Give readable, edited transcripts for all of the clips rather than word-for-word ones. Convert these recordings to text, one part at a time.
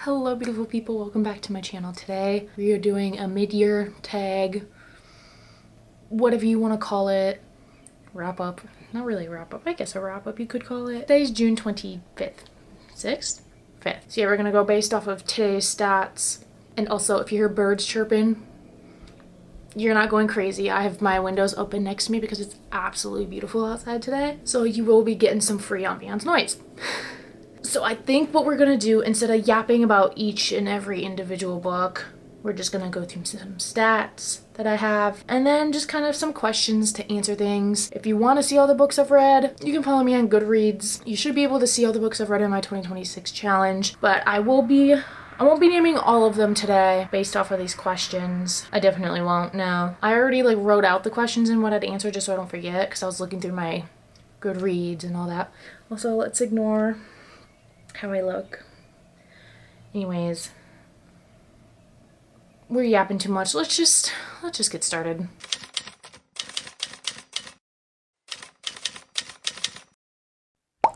Hello beautiful people, welcome back to my channel. Today we are doing a mid-year tag, whatever you want to call it, wrap up. Not really a wrap up, I guess a wrap up you could call it. Today's June 25th, 6th? 5th. So yeah, we're gonna go based off of today's stats, and also if you hear birds chirping, you're not going crazy. I have my windows open next to me because it's absolutely beautiful outside today, so you will be getting some free ambiance noise. So I think what we're gonna do, instead of yapping about each and every individual book, we're just gonna go through some stats that I have, and then just kind of some questions to answer things. If you want to see all the books I've read, you can follow me on Goodreads. You should be able to see all the books I've read in my 2026 challenge, but I won't be naming all of them today based off of these questions. I definitely won't, no. I already wrote out the questions and what I'd answer just so I don't forget, because I was looking through my Goodreads and all that. Also, let's ignore how I look. Anyways, we're yapping too much. Let's just get started.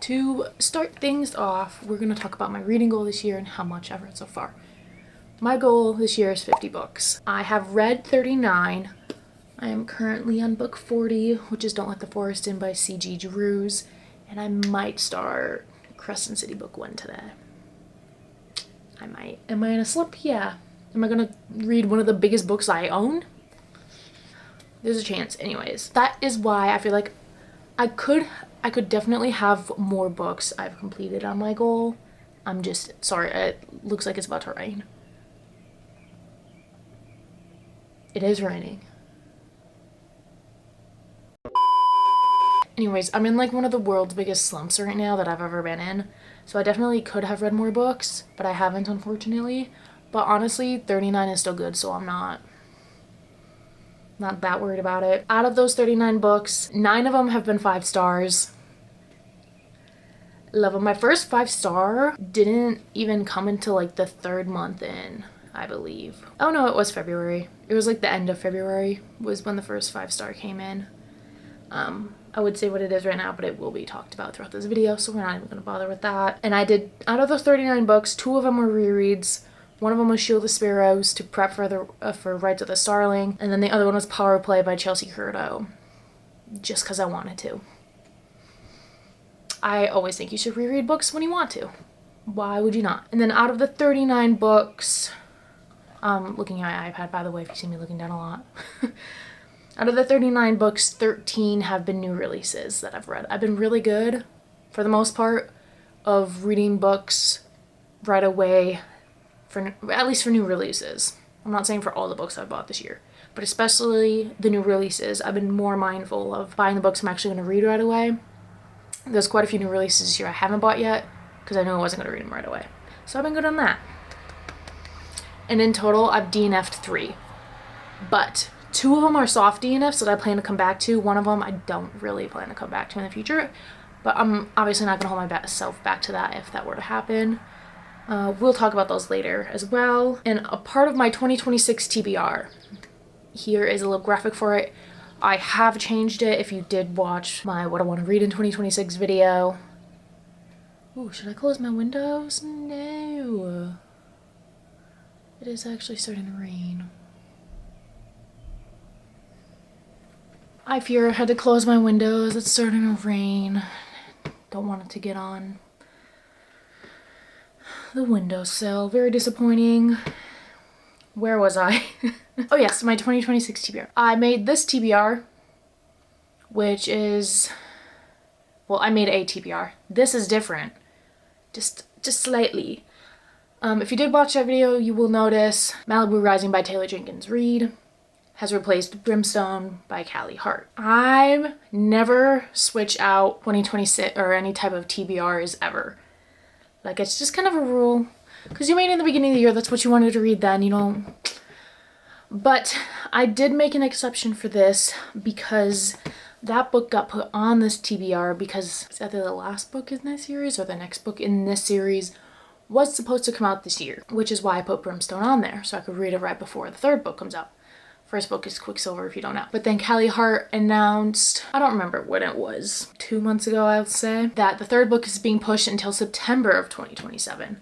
To start things off, we're going to talk about my reading goal this year and how much I've read so far. My goal this year is 50 books. I have read 39. I am currently on book 40, which is Don't Let the Forest In by C.G. Drews, and I might start Crescent City book 1 today. I might. Am I in a slip? Yeah. Am I gonna read one of the biggest books I own? There's a chance. Anyways, that is why I feel like I could definitely have more books I've completed on my goal. I'm just sorry, it looks like it's about to rain. It is raining. Anyways, I'm in one of the world's biggest slumps right now that I've ever been in. So I definitely could have read more books, but I haven't, unfortunately. But honestly, 39 is still good, so I'm not that worried about it. Out of those 39 books, 9 of them have been 5 stars. Love them. My first 5-star didn't even come until the 3rd month in, I believe. Oh no, it was February. It was the end of February was when the first 5-star came in. I would say what it is right now, but it will be talked about throughout this video, so we're not even going to bother with that. And I did, out of those 39 books, 2 of them were rereads. One of them was Shield of Sparrows to prep for Rides of the Starling, and then the other one was Power Play by Chelsea Curto, just because I wanted to. I always think you should reread books when you want to. Why would you not? And then out of the 39 books, looking at my iPad, by the way, if you see me looking down a lot. Out of the 39 books, 13 have been new releases that I've read. I've been really good, for the most part, of reading books right away, at least for new releases. I'm not saying for all the books I've bought this year, but especially the new releases. I've been more mindful of buying the books I'm actually going to read right away. There's quite a few new releases this year I haven't bought yet, because I knew I wasn't going to read them right away. So I've been good on that. And in total, I've DNF'd 3. But 2 of them are soft DNFs that I plan to come back to. One of them I don't really plan to come back to in the future, but I'm obviously not going to hold myself back to that if that were to happen. We'll talk about those later as well. And a part of my 2026 TBR, here is a little graphic for it. I have changed it if you did watch my What I Want to Read in 2026 video. Ooh, should I close my windows? No. It is actually starting to rain. I fear I had to close my windows. It's starting to rain. Don't want it to get on the windowsill. Very disappointing. Where was I? Oh yes, my 2026 TBR. I made this TBR, which is, well, I made a TBR. This is different. Just slightly. If you did watch that video, you will notice Malibu Rising by Taylor Jenkins Reid has replaced Brimstone by Callie Hart. I've never switched out 2026 or any type of TBRs ever. It's just kind of a rule, because you made it in the beginning of the year, that's what you wanted to read then, you know. But I did make an exception for this because that book got put on this TBR because it's either the last book in this series or the next book in this series was supposed to come out this year, which is why I put Brimstone on there, so I could read it right before the 3rd book comes out. First book is Quicksilver, if you don't know. But then Callie Hart announced, I don't remember when it was, 2 months ago I would say, that the 3rd book is being pushed until September of 2027.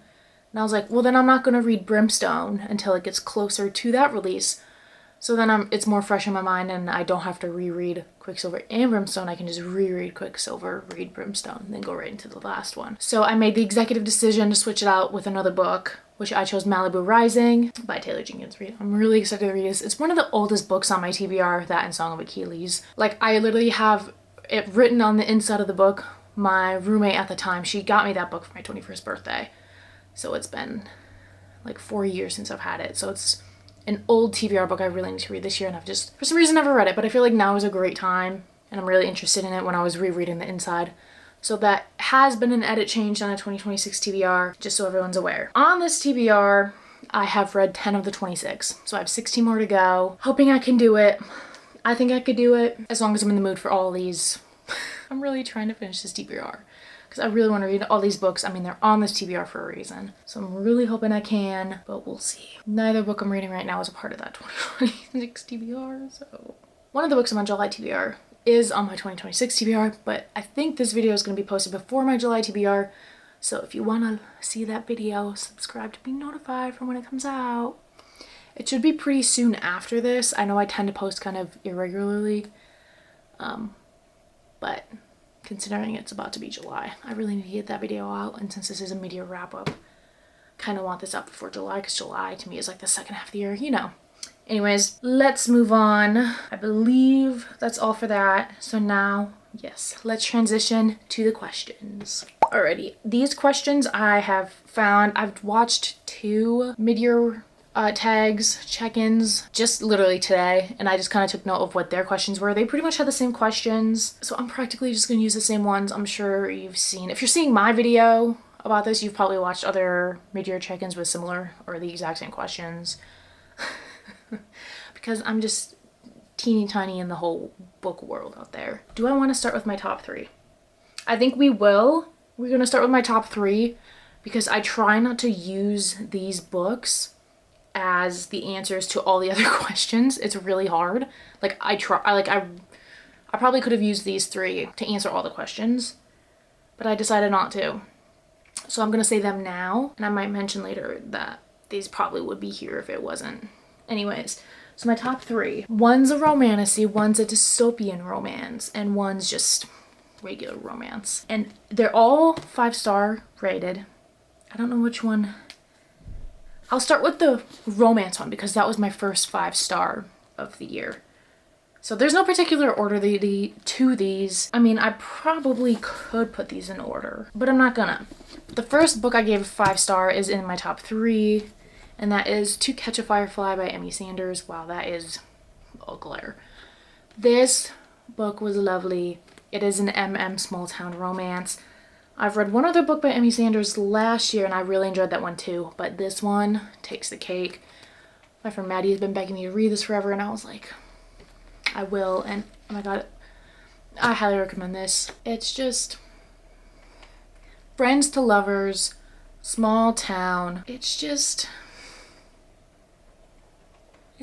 And I was like, well, then I'm not going to read Brimstone until it gets closer to that release. So then it's more fresh in my mind and I don't have to reread Quicksilver and Brimstone. I can just reread Quicksilver, read Brimstone, and then go right into the last one. So I made the executive decision to switch it out with another book, which I chose Malibu Rising by Taylor Jenkins Reid. I'm really excited to read this. It's one of the oldest books on my TBR, that and Song of Achilles. Like, I literally have it written on the inside of the book. My roommate at the time, she got me that book for my 21st birthday. So it's been like 4 years since I've had it. So it's an old TBR book I really need to read this year, and I've just, for some reason, never read it, but I feel like now is a great time, and I'm really interested in it when I was rereading the inside. So that has been an edit change on a 2026 TBR, just so everyone's aware. On this TBR, I have read 10 of the 26, so I have 16 more to go. Hoping I can do it. I think I could do it, as long as I'm in the mood for all these. I'm really trying to finish this TBR, because I really want to read all these books. I mean, they're on this TBR for a reason. So I'm really hoping I can, but we'll see. Neither book I'm reading right now is a part of that 2026 TBR, so. One of the books on my July TBR is on my 2026 TBR, but I think this video is going to be posted before my July TBR. So if you want to see that video, subscribe to be notified for when it comes out. It should be pretty soon after this. I know I tend to post kind of irregularly, but considering it's about to be July, I really need to get that video out. And since this is a mid-year wrap-up, kind of want this up before July, because July to me is like the second half of the year, you know. Anyways, let's move on. I believe that's all for that. So now, yes, let's transition to the questions. Alrighty, these questions I have found, I've watched 2 mid-year tags, check-ins, just literally today, and I just kind of took note of what their questions were. They pretty much had the same questions, so I'm practically just gonna use the same ones. I'm sure you've seen, if you're seeing my video about this, you've probably watched other mid-year check-ins with similar or the exact same questions. Because I'm just teeny tiny in the whole book world out there. Do I want to start with my top 3? I think we will. We're gonna start with my top 3 because I try not to use these books as the answers to all the other questions. It's really hard. Like, I probably could have used these 3 to answer all the questions, but I decided not to. So I'm gonna say them now, and I might mention later that these probably would be here if it wasn't. Anyways, so my top 3. One's a romantasy, one's a dystopian romance, and one's just regular romance. And they're all 5-star rated. I don't know which one. I'll start with the romance one because that was my first 5-star of the year. So there's no particular order to these. I mean, I probably could put these in order, but I'm not gonna. The first book I gave a 5-star is in my top 3, and that is To Catch a Firefly by Emmy Sanders. Wow, that is a glare. This book was lovely. It is an small town romance. I've read one other book by Emmy Sanders last year, and I really enjoyed that one too, but this one takes the cake. My friend Maddie has been begging me to read this forever, and I was like, I will, and oh my god, I highly recommend this. It's just friends to lovers, small town. It's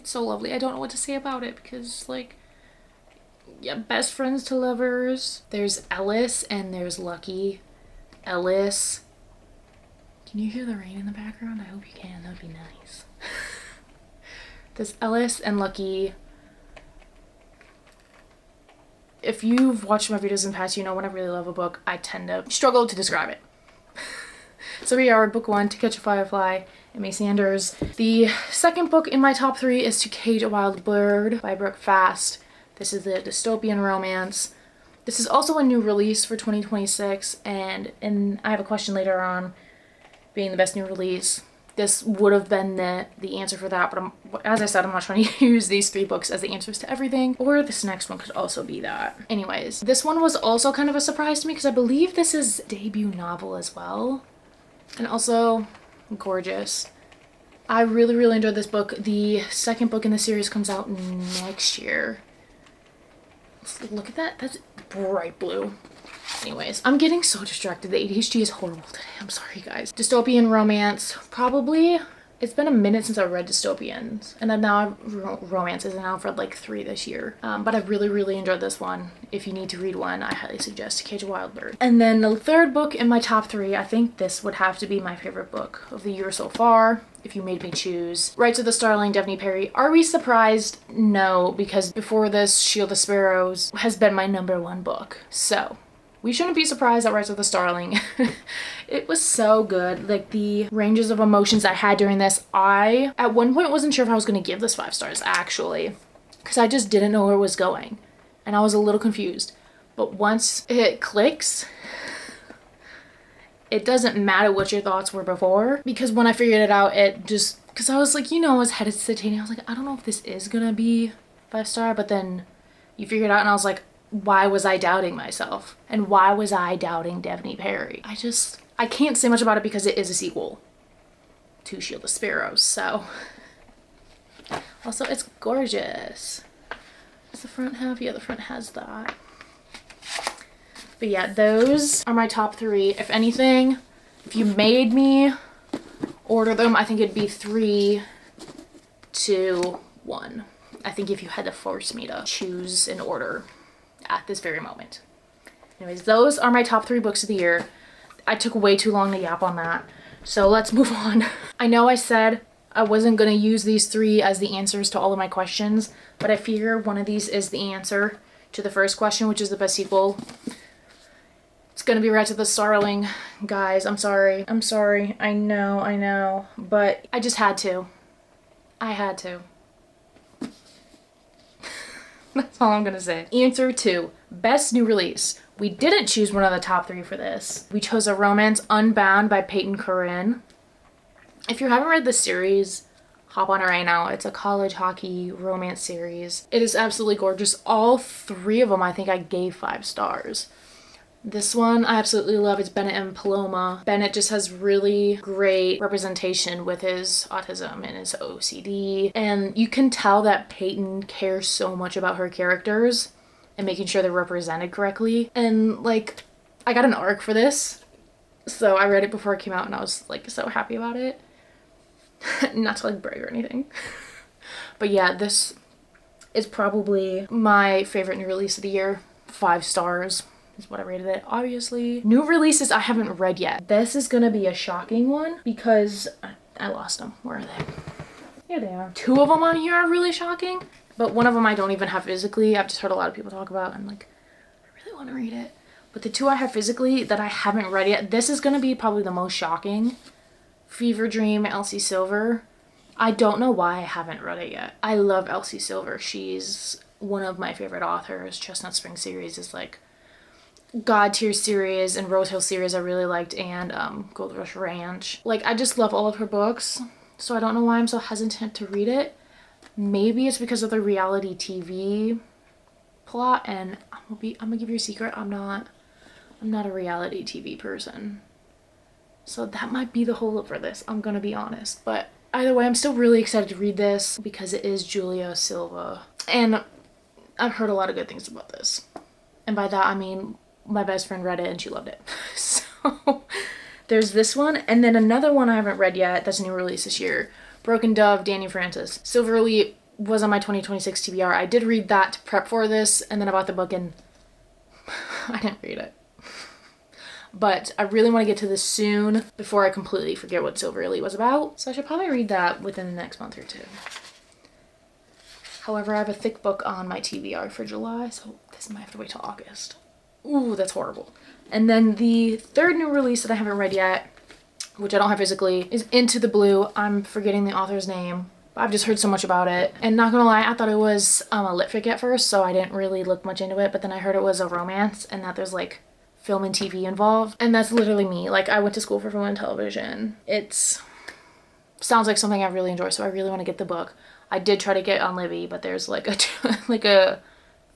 so lovely. I don't know what to say about it because, like, yeah, best friends to lovers. There's Ellis and there's Lucky. Ellis. Can you hear the rain in the background? I hope you can. That would be nice. There's Ellis and Lucky. If you've watched my videos in the past, you know when I really love a book, I tend to struggle to describe it. So we are book 1, To Catch a Firefly, Emmy Sanders. The second book in my top 3 is To Cage a Wild Bird by Brooke Fast. This is a dystopian romance. This is also a new release for 2026, and I have a question later on, being the best new release. This would have been the answer for that, but as I said, I'm not trying to use these 3 books as the answers to everything, or this next one could also be that. Anyways, this one was also kind of a surprise to me because I believe this is debut novel as well, and also gorgeous. I really, really enjoyed this book. The second book in the series comes out next year. Look at that. That's bright blue. Anyways, I'm getting so distracted. The ADHD is horrible today. I'm sorry, guys. Dystopian romance. Probably It's been a minute since I read dystopians, and then now romances, and I've read like 3 this year. But I really, really enjoyed this one. If you need to read one, I highly suggest Cage of Wild Bird. And then the third book in my top 3, I think this would have to be my favorite book of the year so far, if you made me choose. Rights of the Starling, Daphne Perry. Are we surprised? No, because before this, Shield of Sparrows has been my #1 book. So we shouldn't be surprised at Rise of the Starling. It was so good. Like, the ranges of emotions I had during this, I at one point wasn't sure if I was going to give this 5 stars, actually, because I just didn't know where it was going, and I was a little confused. But once it clicks, it doesn't matter what your thoughts were before, because when I figured it out, it just, because I was like, you know, I was hesitating. I was like, I don't know if this is gonna be 5 star, but then you figure it out, and I was like, why was I doubting myself? And why was I doubting Daphne Perry? I can't say much about it because it is a sequel to Shield of Sparrows, so. Also, it's gorgeous. Is the front half? Yeah, the front has that. But yeah, those are my top 3. If anything, if you made me order them, I think it'd be 3, 2, 1. I think if you had to force me to choose an order at this very moment. Anyways, those are my top 3 books of the year. I took way too long to yap on that, so let's move on. I know I said I wasn't going to use these 3 as the answers to all of my questions, but I figure one of these is the answer to the first question, which is the best sequel. It's going to be Rise of the Starling. Guys, I'm sorry. I'm sorry. I know, but I just had to. I had to. That's all I'm gonna say. Answer 2, best new release. We didn't choose one of the top 3 for this. We chose a romance, Unbound by Peyton Corinne. If you haven't read the series, hop on it right now. It's a college hockey romance series. It is absolutely gorgeous. All 3 of them I think I gave 5 stars. This one I absolutely love. It's Bennett and Paloma. Bennett just has really great representation with his autism and his OCD. And you can tell that Peyton cares so much about her characters and making sure they're represented correctly. And like, I got an arc for this. So I read it before it came out and I was like so happy about it. Not to like brag or anything. But yeah, this is probably my favorite new release of the year. 5 stars. Is what I rated it. Obviously, new releases I haven't read yet. This is gonna be a shocking one because I lost them. Where are they? Here they are. 2 of them on here are really shocking, but one of them I don't even have physically. I've just heard a lot of people talk about, and like, I really want to read it. But the 2 I have physically that I haven't read yet, this is gonna be probably the most shocking. Fever Dream, Elsie Silver. I don't know why I haven't read it yet. I love Elsie Silver. She's one of my favorite authors. Chestnut Spring series is like God Tier series, and Rose Hill series I really liked, and Gold Rush Ranch. Like, I just love all of her books, so I don't know why I'm so hesitant to read it. Maybe it's because of the reality TV plot, and I'm gonna give you a secret. I'm not a reality TV person. So that might be the holdup for this, I'm gonna be honest. But either way, I'm still really excited to read this because it is Julia Silva. And I've heard a lot of good things about this. And by that, I mean my best friend read it and she loved it. So there's this one. And then another one I haven't read yet that's a new release this year. Broken Dove, Dani Francis. Silver Elite was on my 2026 TBR. I did read that to prep for this, and then I bought the book and I didn't read it. But I really want to get to this soon before I completely forget what Silver Elite was about. So I should probably read that within the next month or 2. However, I have a thick book on my TBR for July, so this might have to wait till August. Ooh, that's horrible. And then the third new release that I haven't read yet, which I don't have physically, is Into the Blue. I'm forgetting the author's name, but I've just heard so much about it. And not gonna lie, I thought it was a lit fic at first, so I didn't really look much into it, but then I heard it was a romance and that there's like film and TV involved. And that's literally me. Like, I went to school for film and television. It's sounds like something I really enjoy, so I really want to get the book. I did try to get on Libby, but there's like a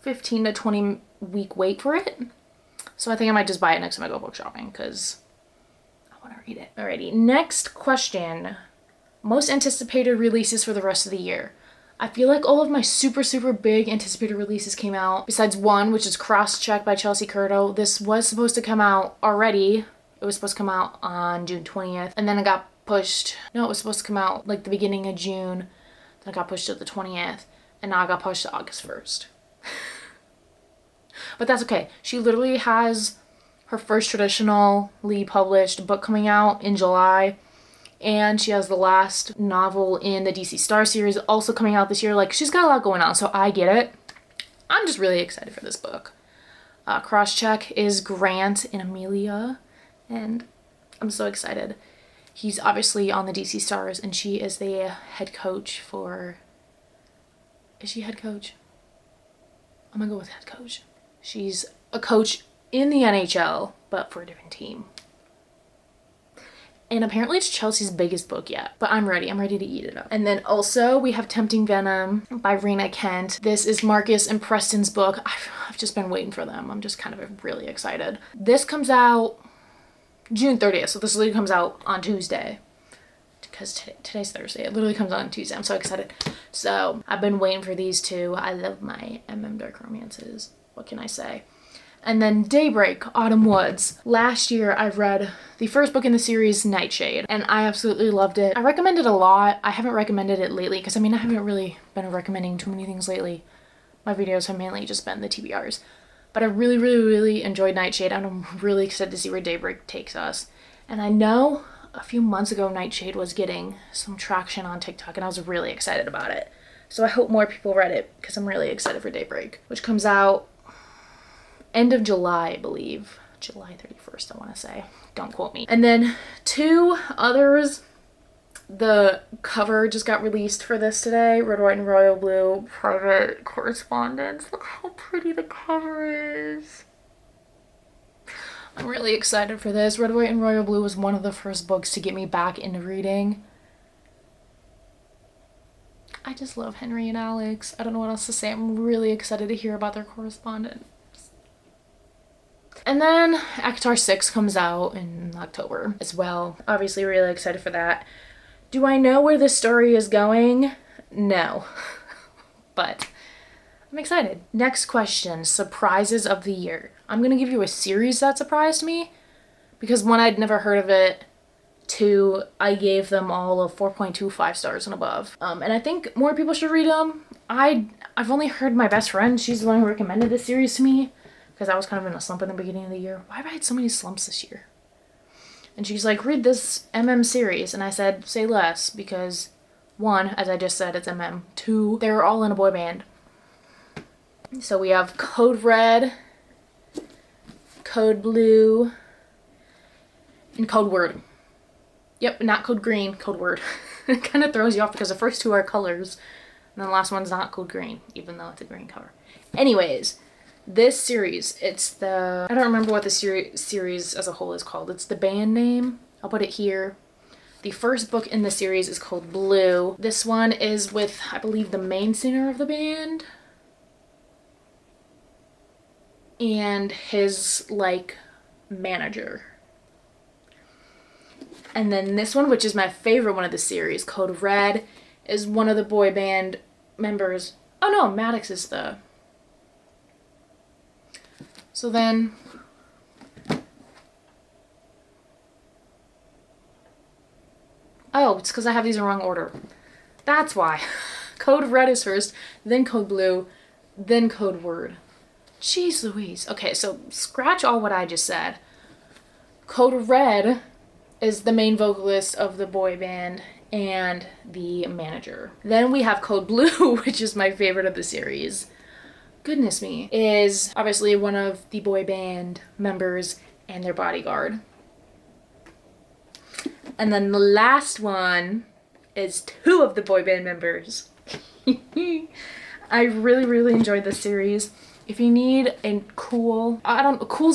15 to 20 week wait for it. So I think I might just buy it next time I go book shopping because I want to read it. Alrighty, next question. Most anticipated releases for the rest of the year. I feel like all of my super big anticipated releases came out, besides one, which is Cross Check by Chelsea Curto. This was supposed to come out already. It was supposed to come out on June 20th, and then it got pushed. No, it was supposed to come out like the beginning of June. Then it got pushed to the 20th. And now it got pushed to August 1st. But that's okay. She literally has her first traditionally published book coming out in July. And she has the last novel in the DC Star series also coming out this year. Like, she's got a lot going on, so I get it. I'm just really excited for this book. Cross-check is Grant and Amelia, and I'm so excited. He's obviously on the DC Stars, and she is the head coach for... Is she head coach? I'm gonna go with head coach. She's a coach in the NHL, but for a different team. And apparently it's Chelsea's biggest book yet. But I'm ready. I'm ready to eat it up. And then also we have Tempting Venom by Rena Kent. This is Marcus and Preston's book. I've just been waiting for them. I'm just kind of really excited. This comes out June 30th. So this literally comes out on Tuesday. Because today's Thursday. It literally comes out on Tuesday. I'm so excited. So I've been waiting for these two. I love my Dark romances. What can I say? And then Daybreak, Autumn Woods. Last year I read the first book in the series, Nightshade, and I absolutely loved it. I recommend it a lot. I haven't recommended it lately because I haven't really been recommending too many things lately. My videos have mainly just been the TBRs. But I really, really, really enjoyed Nightshade, and I'm really excited to see where Daybreak takes us. And I know a few months ago Nightshade was getting some traction on TikTok, and I was really excited about it. So I hope more people read it because I'm really excited for Daybreak, which comes out end of July, I believe. July 31st, I want to say. Don't quote me. And then two others. The cover just got released for this today. Red, White, and Royal Blue Private Correspondence. Look how pretty the cover is. I'm really excited for this. Red, White, and Royal Blue was one of the first books to get me back into reading. I just love Henry and Alex. I don't know what else to say. I'm really excited to hear about their correspondence. And then ACOTAR 6 comes out in October as well. Obviously really excited for that. Do I know where this story is going? No. But I'm excited. Next question, surprises of the year. I'm going to give you a series that surprised me. Because one, I'd never heard of it. Two, I gave them all a 4.25 stars and above. And I think more people should read them. I've only heard my best friend. She's the one who recommended this series to me. Because I was kind of in a slump in the beginning of the year. Why have I had so many slumps this year? And she's like, read this series. And I said, say less. Because one, as I just said, it's MM. Two, they're all in a boy band. So we have Code Red, Code Blue, and Code Word. Yep, not Code Green, Code Word. It kind of throws you off because the first two are colors. And the last one's not Code Green, even though it's a green cover. Anyways. This series, it's the... I don't remember what the series as a whole is called. It's the band name. I'll put it here. The first book in the series is called Blue. This one is with, I believe, the main singer of the band. And his, like, manager. And then this one, which is my favorite one of the series, Code Red, is one of the boy band members. Oh no, Maddox is the... So then, oh, it's because I have these in wrong order. That's why. Code Red is first, then Code Blue, then Code Word. Jeez Louise. Okay, so scratch all what I just said. Code Red is the main vocalist of the boy band and the manager. Then we have Code Blue, which is my favorite of the series. Goodness me, is obviously one of the boy band members and their bodyguard. And then the last one is two of the boy band members. I really, really enjoyed this series. If you need a cool's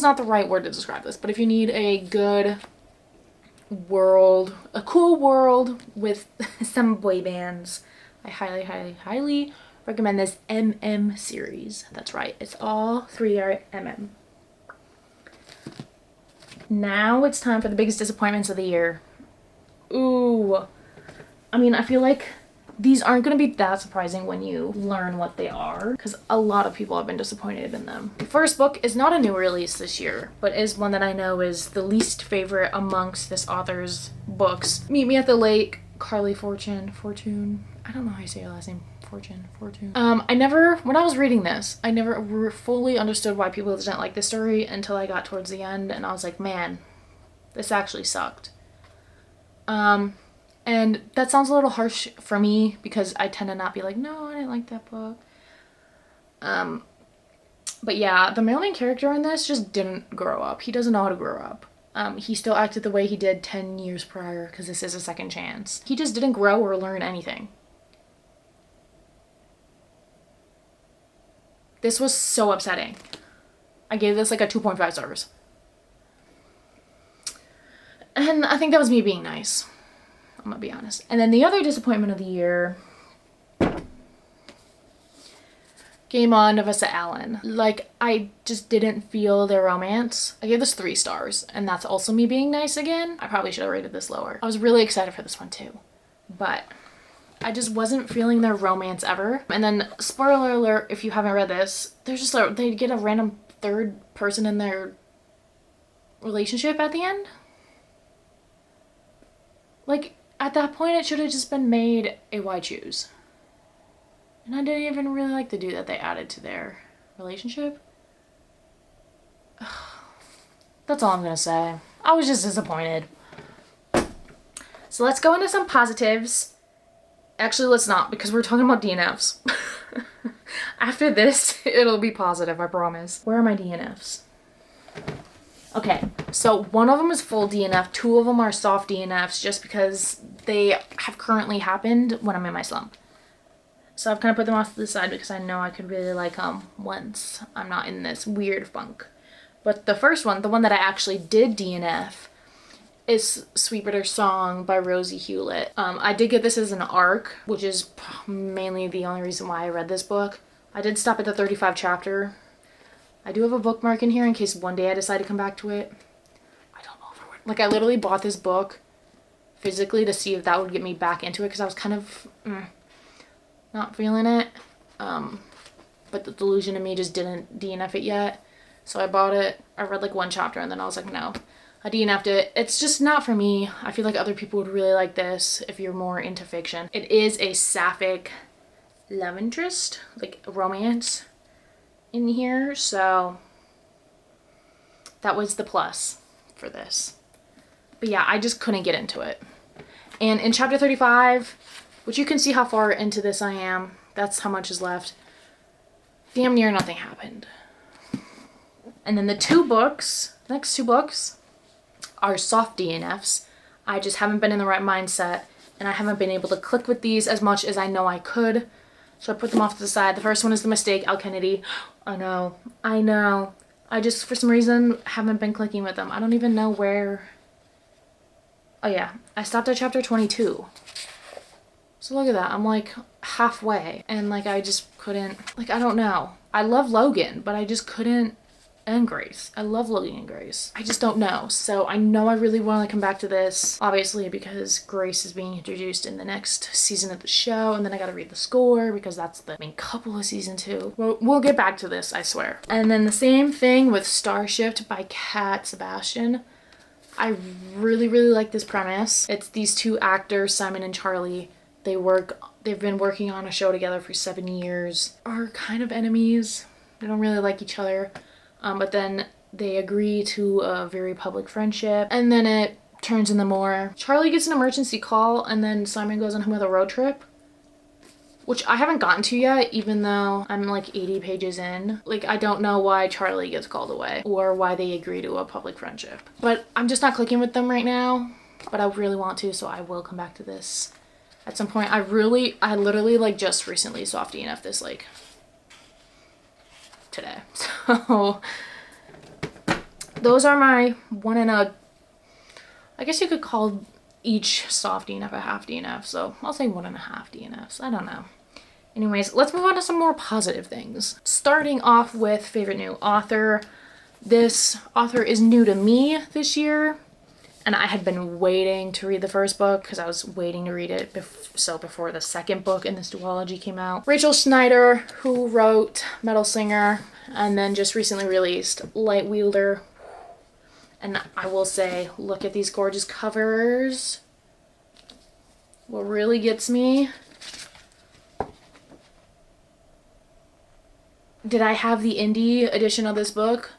not the right word to describe this, but if you need a good world, a cool world with some boy bands, I highly, highly, highly recommend this MM series. That's right. It's all three are MM. Now it's time for the biggest disappointments of the year. Ooh. I mean, I feel like these aren't going to be that surprising when you learn what they are, because a lot of people have been disappointed in them. The first book is not a new release this year, but is one that I know is the least favorite amongst this author's books. Meet Me at the Lake, Carly Fortune. I don't know how you say your last name. Fortune. When I was reading this, I never fully understood why people didn't like this story until I got towards the end, and I was like, man, this actually sucked. And that sounds a little harsh for me because I tend to not be like, no, I didn't like that book. But yeah, the male main character in this just didn't grow up. He doesn't know how to grow up. He still acted the way he did 10 years prior because this is a second chance. He just didn't grow or learn anything. This was so upsetting. I gave this like a 2.5 stars. And I think that was me being nice. I'm gonna be honest. And then the other disappointment of the year, Game On, Navessa Allen. Like, I just didn't feel their romance. I gave this 3 stars, and that's also me being nice again. I probably should have rated this lower. I was really excited for this one too, but I just wasn't feeling their romance ever. And then, spoiler alert, if you haven't read this, they get a random third person in their relationship at the end. Like, at that point, it should have just been made a why choose. And I didn't even really like the dude that they added to their relationship. That's all I'm gonna say. I was just disappointed. So let's go into some positives. Actually, let's not, because we're talking about DNFs. After this, it'll be positive, I promise. Where are my DNFs? Okay, so one of them is full DNF, 2 of them are soft DNFs just because they have currently happened when I'm in my slump. So I've kind of put them off to the side because I know I could really like them once I'm not in this weird funk. But the first one, the one that I actually did DNF, is Sweet Bitter Song by Rosie Hewlett. I did get this as an arc, which is mainly the only reason why I read this book. I did stop at the 35 chapter. I do have a bookmark in here in case one day I decide to come back to it. I don't know if I would. Like, I literally bought this book physically to see if that would get me back into it because I was kind of not feeling it. But the delusion in me just didn't DNF it yet. So I bought it. I read like 1 chapter and then I was like, no. I DNF'd it. It's just not for me. I feel like other people would really like this if you're more into fiction. It is a sapphic love interest, like romance in here, so that was the plus for this. But yeah, I just couldn't get into it. And in chapter 35, which you can see how far into this I am, that's how much is left, damn near nothing happened. And then the next two books are soft DNFs. I just haven't been in the right mindset and I haven't been able to click with these as much as I know I could. So I put them off to the side. The first one is The Mistake, Al Kennedy. I know. I just, for some reason, haven't been clicking with them. I don't even know where. Oh yeah, I stopped at chapter 22. So look at that. I'm like halfway. And like I just couldn't, like I don't know. I love Logan, but I just couldn't. And Grace. I love Logan and Grace. I just don't know. So I know I really want to come back to this, obviously, because Grace is being introduced in the next season of the show, and then I gotta read the score because that's the main couple of season 2. We'll get back to this, I swear. And then the same thing with Starshift by Kat Sebastian. I really, really like this premise. It's these 2 actors, Simon and Charlie. They've been working on a show together for 7 years. Are kind of enemies. They don't really like each other. But then they agree to a very public friendship, and then it turns into more. Charlie gets an emergency call, and then Simon goes on him with a road trip, which I haven't gotten to yet, even though I'm like 80 pages in. Like, I don't know why Charlie gets called away or why they agree to a public friendship. But I'm just not clicking with them right now, but I really want to, so I will come back to this at some point. I literally like just recently soft DNF this like today. So those are my I guess you could call each soft DNF a half DNF, so I'll say 1.5 DNFs. I don't know. Anyways, let's move on to some more positive things. Starting off with favorite new author. This author is new to me this year, And I had been waiting to read the first book because I was waiting to read it before the second book in this duology came out. Rachel Schneider, who wrote Metal Slinger and then just recently released Light Wielder. And I will say, look at these gorgeous covers. What really gets me, did I have the indie edition of this book?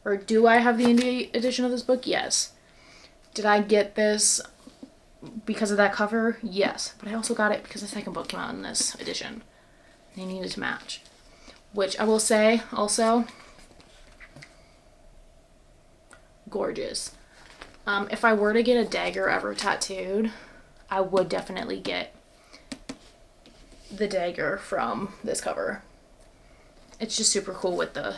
Or do I have the indie edition of this book? Yes. Did I get this because of that cover? Yes. But I also got it because the second book came out in this edition. They needed to match. Which I will say, also, gorgeous. If I were to get a dagger ever tattooed, I would definitely get the dagger from this cover. It's just super cool with the...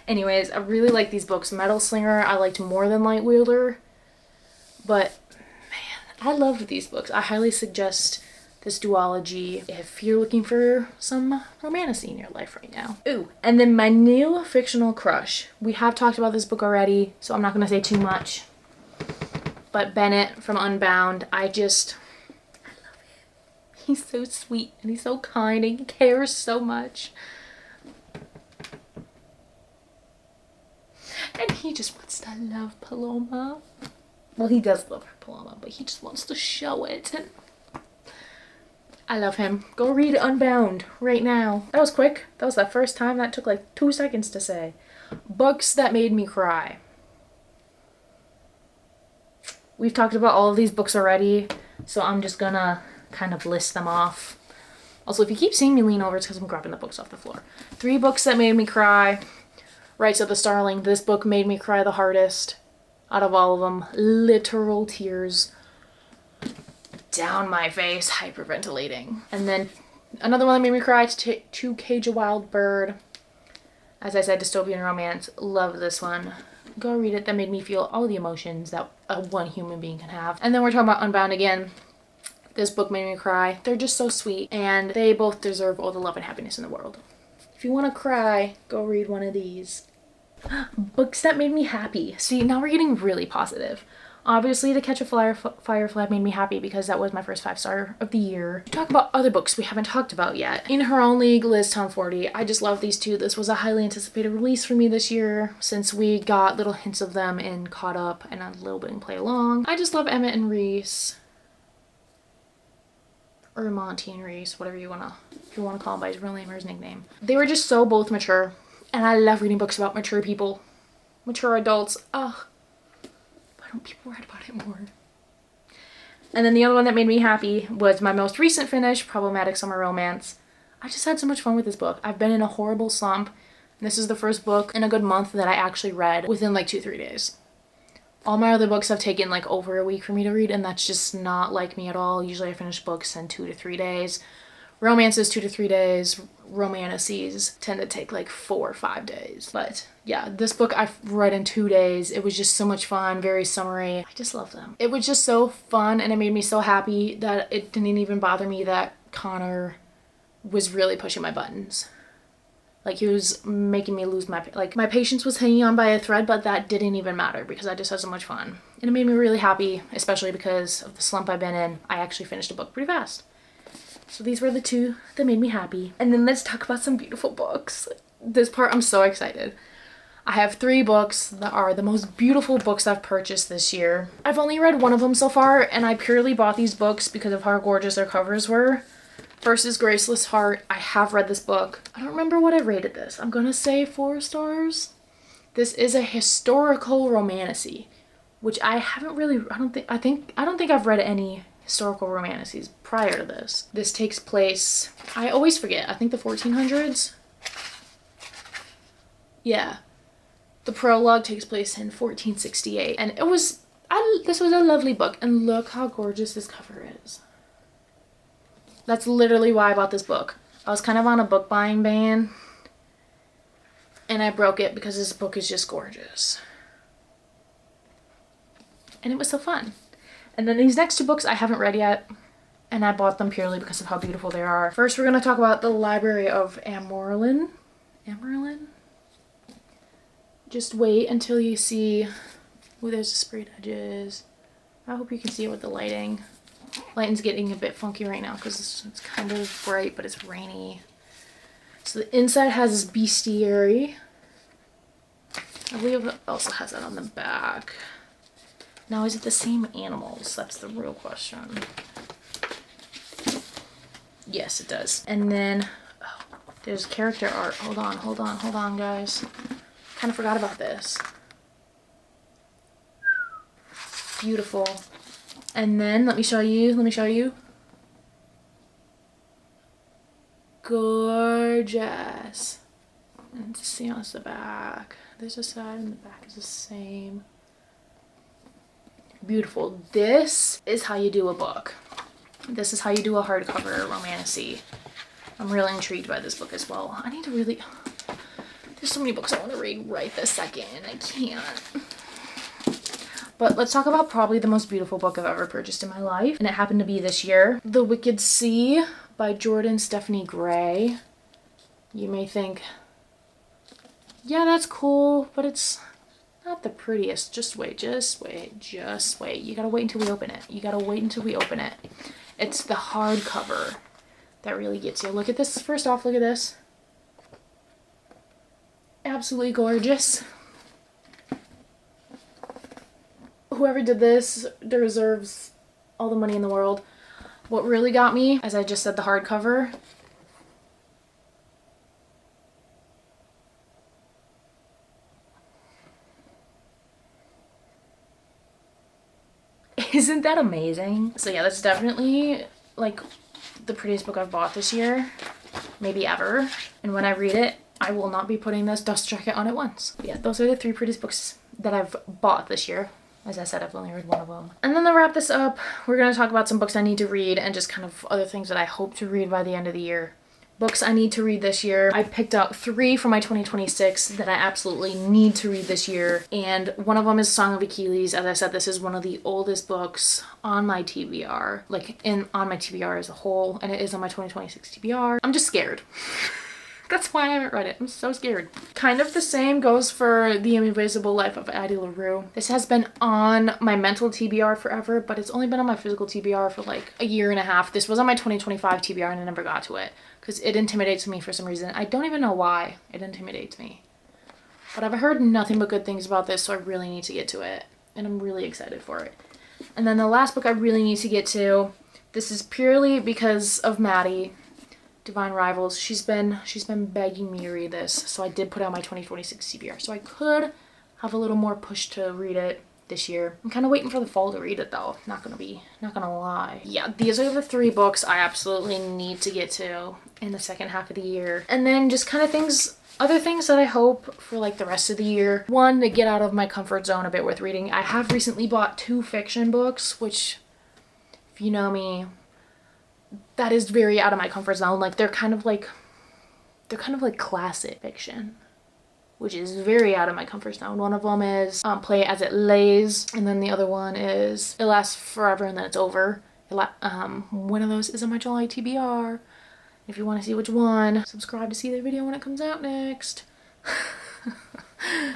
Anyways, I really like these books. Metal Slinger I liked more than Light Wielder. But, man, I loved these books. I highly suggest this duology if you're looking for some romantasy in your life right now. Ooh, and then my new fictional crush. We have talked about this book already, so I'm not going to say too much. But Bennett from Unbound, I love him. He's so sweet and he's so kind and he cares so much. And he just wants to love Paloma. Well, he does love her, Paloma, but he just wants to show it. And I love him. Go read Unbound right now. That was quick. That was the first time. That took like 2 seconds to say. Books that made me cry. We've talked about all of these books already, so I'm just gonna kind of list them off. Also, if you keep seeing me lean over, it's because I'm grabbing the books off the floor. 3 books that made me cry. Rights of the Starling. This book made me cry the hardest out of all of them. Literal tears down my face, hyperventilating. And then another one that made me cry, To Cage a Wild Bird. As I said, dystopian romance. Love this one. Go read it. That made me feel all the emotions that one human being can have. And then we're talking about Unbound again. This book made me cry. They're just so sweet, and they both deserve all the love and happiness in the world. If you want to cry, go read one of these. Books that made me happy. See, now we're getting really positive. Obviously, To Catch a Firefly made me happy because that was my first 5-star of the year. Talk about other books we haven't talked about yet. In Her Own League, Liz Town 40. I just love these two. This was a highly anticipated release for me this year since we got little hints of them in Caught Up and a little bit in Play Along. I just love Emmett and Reese. Or Monty and Reese, whatever you wanna, if you wanna call him by his real name or his nickname. They were just so both mature, and I love reading books about mature people, mature adults. Ugh, why don't people write about it more? And then the other one that made me happy was my most recent finish, Problematic Summer Romance. I just had so much fun with this book. I've been in a horrible slump, and this is the first book in a good month that I actually read within like 2-3 days. All my other books have taken like over a week for me to read, and that's just not like me at all. Usually I finish books in 2 to 3 days. Romances 2 to 3 days. Romantasies tend to take like 4 or 5 days. But yeah, this book I've read in 2 days. It was just so much fun, very summery. I just love them. It was just so fun, and it made me so happy that it didn't even bother me that Connor was really pushing my buttons. Like, he was making me lose my patience was hanging on by a thread, but that didn't even matter because I just had so much fun. And it made me really happy, especially because of the slump I've been in. I actually finished a book pretty fast. So these were the 2 that made me happy. And then let's talk about some beautiful books. This part, I'm so excited. I have 3 books that are the most beautiful books I've purchased this year. I've only read one of them so far, and I purely bought these books because of how gorgeous their covers were. First is Graceless Heart. I have read this book. I don't remember what I rated this. I'm gonna say 4 stars. This is a historical romantasy, which I haven't really, I don't think I've read any historical romantases prior to this. This takes place, I always forget, I think the 1400s? Yeah. The prologue takes place in 1468, and this was a lovely book, and look how gorgeous this cover is. That's literally why I bought this book. I was kind of on a book buying ban, and I broke it because this book is just gorgeous. And it was so fun. And then these next 2 books I haven't read yet, and I bought them purely because of how beautiful they are. First, we're going to talk about The Library of Amerlin. Amerlin? Just wait until you see Ooh, there's the sprayed edges. I hope you can see it with the lighting. Lighting's getting a bit funky right now because it's kind of bright, but it's rainy. So the inside has this bestiary. I believe it also has that on the back. Now, is it the same animals? That's the real question. Yes, it does. And then, oh, there's character art. Hold on, guys. Kind of forgot about this. Beautiful. And then, let me show you. Gorgeous. And see on the back. There's a side and the back is the same. Beautiful. This is how you do a book. This is how you do a hardcover romantasy. I'm really intrigued by this book as well. I need to really... There's so many books I want to read right this second and I can't. But let's talk about probably the most beautiful book I've ever purchased in my life. And it happened to be this year. The Wicked Sea by Jordan Stephanie Gray. You may think, yeah, that's cool, but it's not the prettiest. Just wait. You gotta wait until we open it. It's the hardcover that really gets you. Look at this. First off, look at this. Absolutely gorgeous. Whoever did this deserves all the money in the world. What really got me, as I just said, the hardcover. Isn't that amazing? So yeah, that's definitely like the prettiest book I've bought this year, maybe ever. And when I read it, I will not be putting this dust jacket on at once. But yeah, those are the 3 prettiest books that I've bought this year. As I said, I've only read one of them. And then to wrap this up, we're going to talk about some books I need to read and just kind of other things that I hope to read by the end of the year. Books I need to read this year. I picked out 3 for my 2026 that I absolutely need to read this year. And one of them is Song of Achilles. As I said, this is one of the oldest books on my TBR. On my TBR as a whole. And it is on my 2026 TBR. I'm just scared. That's why I haven't read it. I'm so scared. Kind of the same goes for The Invisible Life of Addie LaRue. This has been on my mental TBR forever, but it's only been on my physical TBR for like a year and a half. This was on my 2025 TBR and I never got to it because it intimidates me for some reason. I don't even know why it intimidates me. But I've heard nothing but good things about this, so I really need to get to it. And I'm really excited for it. And then the last book I really need to get to, this is purely because of Maddie. Divine Rivals. She's been begging me to read this, so I did put out my 2026 TBR. So I could have a little more push to read it this year. I'm kind of waiting for the fall to read it though. Not gonna lie. Yeah, these are the 3 books I absolutely need to get to in the second half of the year. And then just kind of other things that I hope for like the rest of the year. One, to get out of my comfort zone a bit with reading. I have recently bought 2 fiction books, which, if you know me, that is very out of my comfort zone. Like they're kind of like classic fiction, which is very out of my comfort zone. One of them is Play It As It Lays, and then the other one is It Lasts Forever and Then It's Over. One of those is on my July TBR. If you want to see which one, subscribe to see the video when it comes out next.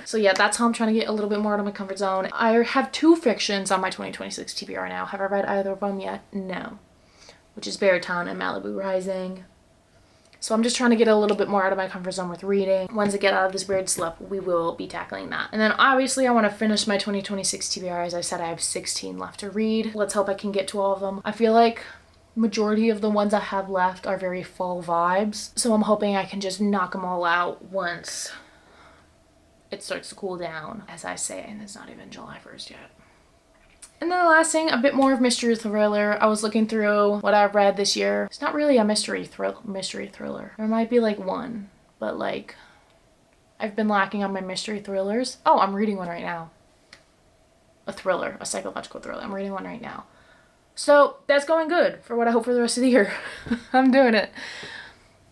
So yeah, that's how I'm trying to get a little bit more out of my comfort zone. I have 2 fictions on my 2026 TBR now. Have I read either of them yet? No. Which is Beartown and Malibu Rising. So I'm just trying to get a little bit more out of my comfort zone with reading. Once I get out of this weird slip, we will be tackling that. And then obviously I want to finish my 2026 TBR. As I said, I have 16 left to read. Let's hope I can get to all of them. I feel like majority of the ones I have left are very fall vibes. So I'm hoping I can just knock them all out once it starts to cool down, as I say, and it's not even July 1st yet. And then the last thing, a bit more of mystery thriller. I was looking through what I've read this year. It's not really a mystery thriller. There might be like one, but like I've been lacking on my mystery thrillers. Oh, I'm reading one right now. A thriller, a psychological thriller. I'm reading one right now. So that's going good for what I hope for the rest of the year. I'm doing it.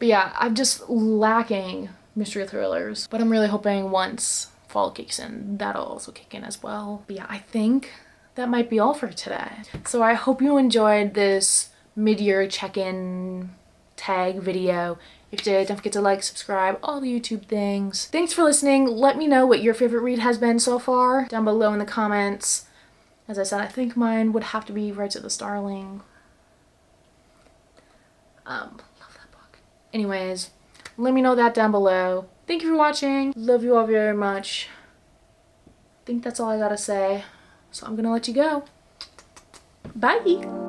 But yeah, I'm just lacking mystery thrillers. But I'm really hoping once fall kicks in, that'll also kick in as well. But yeah, I think that might be all for today. So I hope you enjoyed this mid-year check-in tag video If you did, don't forget to like, subscribe, all the YouTube things. Thanks for listening. Let me know what your favorite read has been so far down below in the comments. As I said, I think mine would have to be Rights of the Starling. Love that book. Anyways, let me know that down below. Thank you for watching. Love you all very much. I think that's all I gotta say. So I'm gonna let you go. Bye!